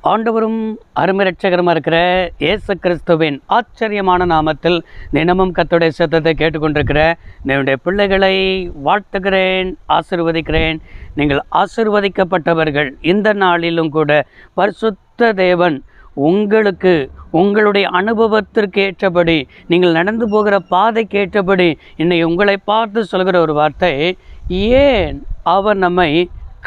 ஆண்டவரும் அருமை இரட்சகருமா இருக்கிற இயேசு கிறிஸ்துவின் ஆச்சரியமான நாமத்தில் தினமும் கர்த்தருடைய சத்தத்தை கேட்டுக்கொண்டிருக்கிற என்னுடைய பிள்ளைகளை வாழ்த்துகிறேன், ஆசீர்வதிக்கிறேன். நீங்கள் ஆசீர்வதிக்கப்பட்டவர்கள். இந்த நாளிலும் கூட பரிசுத்த தேவன் உங்களுக்கு உங்களுடைய அனுபவத்திற்கு ஏற்றபடி, நீங்கள் நடந்து போகிற பாதைக்கு ஏற்றபடி இன்னைக்கு உங்களை பார்த்து சொல்கிற ஒரு வார்த்தை, ஏன் அவர் நம்மை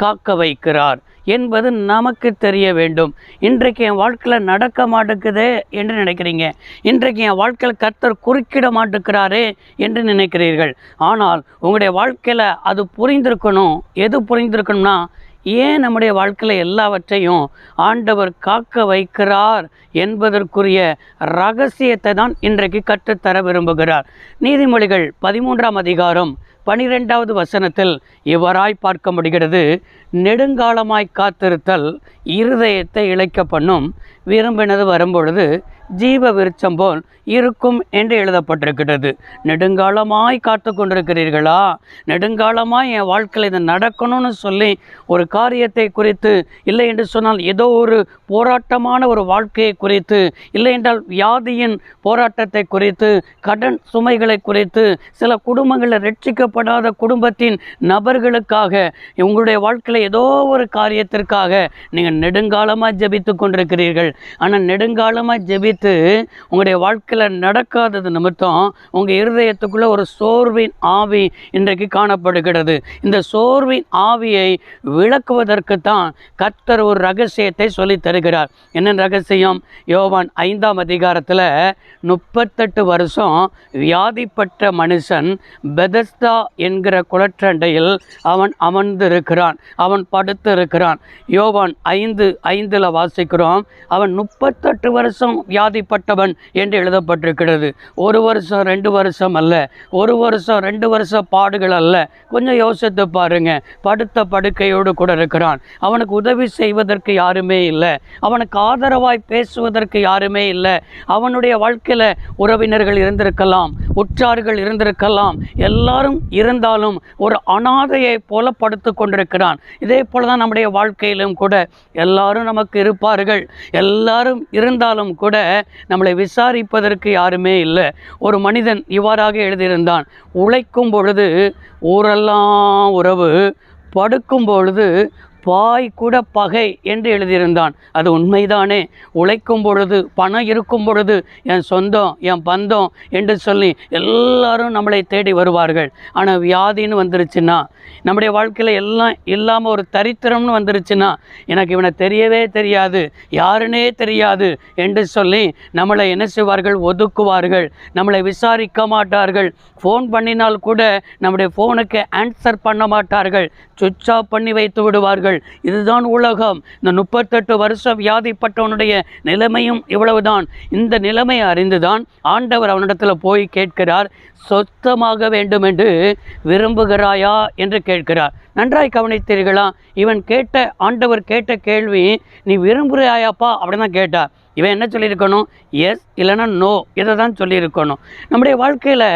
காக்க வைக்கிறார் என்பது நமக்கு தெரிய வேண்டும். இன்றைக்கு என் வாழ்க்கையில் நடக்க மாட்டேங்குதே என்று நினைக்கிறீங்க. இன்றைக்கு என் வாழ்க்கையில் கர்த்தர் குறுக்கிட மாட்டேங்கிறாரே என்று நினைக்கிறீர்கள். ஆனால் உங்களுடைய வாழ்க்கையில் அது புரிந்திருக்கணும். எது புரிந்திருக்கணும்னா, ஏன் நம்முடைய வாழ்க்கையில் எல்லாவற்றையும் ஆண்டவர் காக்க வைக்கிறார் என்பதற்குரிய ரகசியத்தை தான் இன்றைக்கு கற்றுத்தர விரும்புகிறார். நீதிமொழிகள் 13ஆம் அதிகாரம் 12வது வசனத்தில் இவராய் பார்க்க முடிகிறது. நெடுங்காலமாய் காத்திருத்தல் இருதயத்தை இளைக்க பண்ணும், விரும்பினது வரும்பொழுது ஜீவ விருட்சம் போல் இருக்கும் என்று எழுதப்பட்டிருக்கிறது. நெடுங்காலமாய் காத்து கொண்டிருக்கிறீர்களா? நெடுங்காலமாய் என் வாழ்க்கையில் இது நடக்கணும்னு சொல்லி ஒரு காரியத்தை குறித்து, இல்லை என்று சொன்னால் ஏதோ ஒரு போராட்டமான ஒரு வாழ்க்கையை குறித்து, இல்லை என்றால் வியாதியின் போராட்டத்தை குறித்து, கடன் சுமைகளை குறித்து, சில குடும்பங்களில் ரட்சிக்கப்படாத குடும்பத்தின் நபர்களுக்காக, உங்களுடைய வாழ்க்கையில் ஏதோ ஒரு காரியத்திற்காக நீங்கள் நெடுங்காலமாக ஜெபித்து கொண்டிருக்கிறீர்கள். ஆனால் நெடுங்காலமாக ஜெபித்து உங்களுடைய வாழ்க்கையில் நடக்காதது நிமித்தம் உங்கள் இருதயத்துக்குள்ளே ஒரு சோர்வின் ஆவி இன்றைக்கு காணப்படுகிறது. இந்த சோர்வின் ஆவியை விளக்குவதற்கு தான் கர்த்தர் ஒரு ரகசியத்தை சொல்லி தருகிறார். என்ன ரகசியம்? யோவான் 5ஆம் அதிகாரத்தில் 38 வருஷம் வியாதிப்பட்ட மனுஷன் பெதஸ்தா என்கிற குளற்றண்டையில் அவன் அமர்ந்திருக்கிறான், அவன் படுத்திருக்கிறான். யோவான் 5:5 வாசிக்கிறோம், அவன் 38 வருஷம் வியாதிப்பட்டவன் என்று எழுதப்பட்டிருக்கிறது. 1 வருஷம் 2 வருஷம் அல்ல, 1 வருஷம் 2 வருஷம் பாடுகள் அல்ல. கொஞ்சம் யோசித்து பாருங்க. படுத்த படுக்கையோடு கூட இருக்கிறான். அவனுக்கு உதவி செய்வதற்கு யாருமே இல்லை, அவனுக்கு ஆதரவாய் பேசுவதற்கு யாருமே இல்லை. அவனுடைய வாழ்க்கையில் உறவினர்கள் இருந்திருக்கலாம், உற்றார்கள் இருந்திருக்கலாம், எல்லாரும் இருந்தாலும் ஒரு அனாதையை போல படுத்து கொண்டிருக்கிறான். இதே போல தான் நம்முடைய வாழ்க்கையிலும் கூட எல்லாரும் நமக்கு இருப்பார்கள். எல்லாரும் இருந்தாலும் கூட நம்மளை விசாரிப்பதற்கு யாருமே இல்லை. ஒரு மனிதன் இவ்வாறாக எழுதியிருந்தான், உழைக்கும் பொழுது ஊரெல்லாம் உறவு, படுக்கும் பொழுது பாய் கூட பகை என்று எழுதியிருந்தான். அது உண்மைதானே? உழைக்கும் பொழுது, பணம் இருக்கும் பொழுது என் சொந்தம், என் பந்தம் என்று சொல்லி எல்லாரும் நம்மளை தேடி வருவார்கள். ஆனால் வியாதின்னு வந்துருச்சுன்னா, நம்முடைய வாழ்க்கையில் எல்லாம் இல்லாமல் ஒரு தரித்திரம்னு வந்துருச்சுன்னா, எனக்கு இவனை தெரியவே தெரியாது, யாருன்னே தெரியாது என்று சொல்லி நம்மளை என்ன செய்வார்கள்? ஒதுக்குவார்கள். நம்மளை விசாரிக்க மாட்டார்கள். ஃபோன் பண்ணினால் கூட நம்முடைய ஃபோனுக்கு ஆன்சர் பண்ண மாட்டார்கள், சுவிட்ச் ஆஃப் பண்ணி வைத்து விடுவார்கள். இதுதான் உலகம். இந்த 38 வருஷம் வியாதிப்பட்டவனுடைய நிலைமையும் இவ்வளவுதான். இந்த நிலைமையை அறிந்துதான் ஆண்டவர் அவனிடத்தில் போய் கேட்கிறார், சொத்தமாக வேண்டும் என்று விரும்புகிறாயா என்று கேட்கிறார். நன்றாய் கவனித்தீர்களா? ஆண்டவர் கேட்ட கேள்வி, நீ விரும்புகிறாயாப்பா அப்படின்னு தான் கேட்டார். இவன் என்ன சொல்லியிருக்கணும்? எஸ் இல்லைன்னா நோ, இதை தான் சொல்லியிருக்கணும். நம்முடைய வாழ்க்கையில்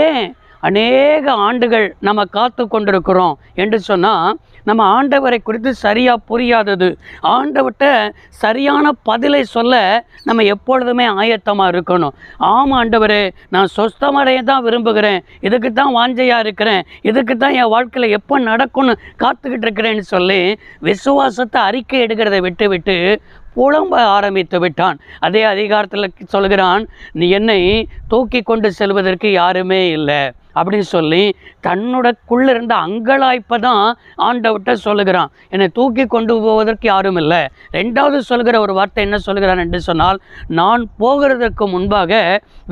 ஏன் அநேக ஆண்டுகள் நம்ம காத்து கொண்டிருக்கிறோம் என்று சொன்னால், நம்ம ஆண்டவரை குறித்து சரியாக புரியாதது. ஆண்டவர்கிட்ட சரியான பதிலை சொல்ல நம்ம எப்பொழுதுமே ஆயத்தமாக இருக்கணும். ஆமாம் ஆண்டவரே, நான் சொஸ்தமடைய தான் விரும்புகிறேன், இதுக்கு தான் வாஞ்சையாக இருக்கிறேன், இதுக்கு தான் என் வாழ்க்கையில் எப்போ நடக்கும்னு காத்துக்கிட்டு இருக்கிறேன்னு சொல்லி விசுவாசத்தை அறிக்கை எடுக்கிறதை விட்டு புலம்ப ஆரம்பித்து விட்டான். அதே அதிகாரத்தில் சொல்கிறான், நீ என்னை தூக்கி கொண்டு செல்வதற்கு யாருமே இல்லை அப்படின்னு சொல்லி தன்னுடக்குள்ளே இருந்த அங்கலாய்ப்பை தான் ஆண்டவர்கிட்ட சொல்லுகிறான். என்னை தூக்கி கொண்டு போவதற்கு யாரும் இல்லை. 2வது சொல்கிற ஒரு வார்த்தை என்ன சொல்கிறான் என்று சொன்னால், நான் போகிறதற்கு முன்பாக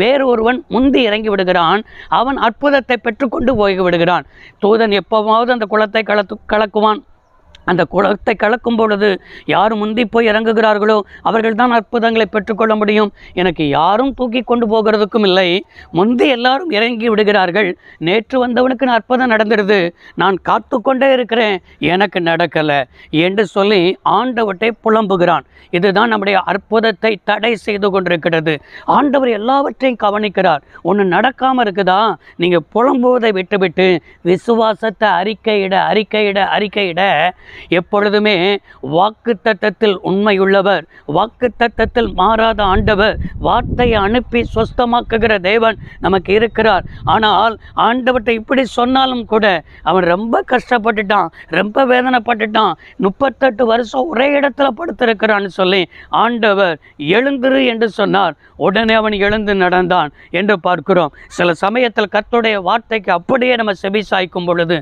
வேறு ஒருவன் முந்தி இறங்கி விடுகிறான், அவன் அற்புதத்தை பெற்றுக்கொண்டு போய் விடுகிறான். தூதன் எப்போவாவது அந்த குளத்தை கலக்குவான். அந்த குளத்தை கலக்கும் பொழுது யார் முந்தி போய் இறங்குகிறார்களோ அவர்கள் தான் அற்புதங்களை பெற்றுக்கொள்ள முடியும். எனக்கு யாரும் தூக்கி கொண்டு போகிறதுக்கும் இல்லை, முந்தி எல்லாரும் இறங்கி விடுகிறார்கள். நேற்று வந்தவனுக்கு அற்புதம் நடந்துடுது, நான் காத்து கொண்டே இருக்கிறேன், எனக்கு நடக்கலை என்று சொல்லி ஆண்டவர்கிட்ட புலம்புகிறான். இதுதான் நம்முடைய அற்புதத்தை தடை செய்து கொண்டிருக்கிறது. ஆண்டவர் எல்லாவற்றையும் கவனிக்கிறார். ஒன்று நடக்காமல் இருக்குதா, நீங்கள் புலம்புவதை விட்டுவிட்டு விசுவாசத்தை அறிக்கையிட எப்பொழுதுமே வாக்குத்தத்தத்தில் உண்மையுள்ளவர், வாக்குத்தத்தத்தில் மாறாத ஆண்டவர், வார்த்தையை அனுப்பி சொஸ்தமாக்குகிற தேவன் நமக்கு இருக்கிறார். ஆனால் ஆண்டவர்கிட்ட இப்படி சொன்னாலும் கூட அவன் ரொம்ப கஷ்டப்பட்டுட்டான், ரொம்ப வேதனைப்பட்டுட்டான், 38 வருஷம் ஒரே இடத்துல படுத்திருக்கிறான்னு சொல்லி ஆண்டவர் எழுந்திரு என்று சொன்னார். உடனே அவன் எழுந்து நடந்தான் என்று பார்க்கிறோம். சில சமயத்தில் கர்த்தருடைய வார்த்தைக்கு அப்படியே நம்ம செவி சாய்க்கும் பொழுது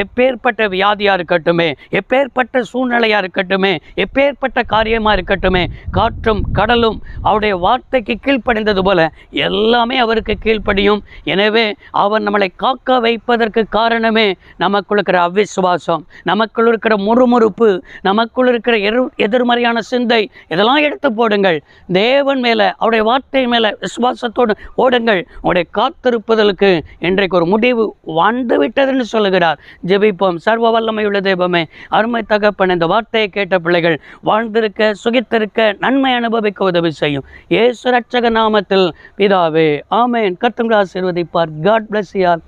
எப்பேற்பட்ட வியாதியா இருக்கட்டுமே, எப்பேற்பட்ட சூழ்நிலையா இருக்கட்டுமே, எப்பேற்பட்ட காரியமா இருக்கட்டுமே, காற்றும் கடலும் அவருடைய வார்த்தைக்கு கீழ்ப்படிந்தது போல எல்லாமே அவருக்கு கீழ்ப்படியும். எனவே அவர் நம்மளை காக்க வைப்பதற்கு காரணமே நமக்குள் இருக்கிற அவிசுவாசம், நமக்குள் இருக்கிற முறுமுறுப்பு, நமக்குள் இருக்கிற எதிர்மறையான சிந்தை. இதெல்லாம் எடுத்து போடுங்கள். தேவன் மேலே, அவருடைய வார்த்தை மேலே விசுவாசத்தோடு ஓடுங்கள். உங்களுடைய காத்திருப்பதற்கு இன்றைக்கு ஒரு முடிவு வந்து விட்டதுன்னு சொல்லுகிறார். ஜெபிப்போம். சர்வ வல்லமையுள்ள தெய்வமே, அருமை தகப்பன், இந்த வார்த்தையை கேட்ட பிள்ளைகள் வாழ்ந்திருக்க, சுகித்திருக்க, நன்மை அனுபவிக்க உதவி செய்யும். இயேசு ரட்சக நாமத்தில் பிதாவே, ஆமென். கர்த்தர் ஆசீர்வதிப்பார். God bless you all.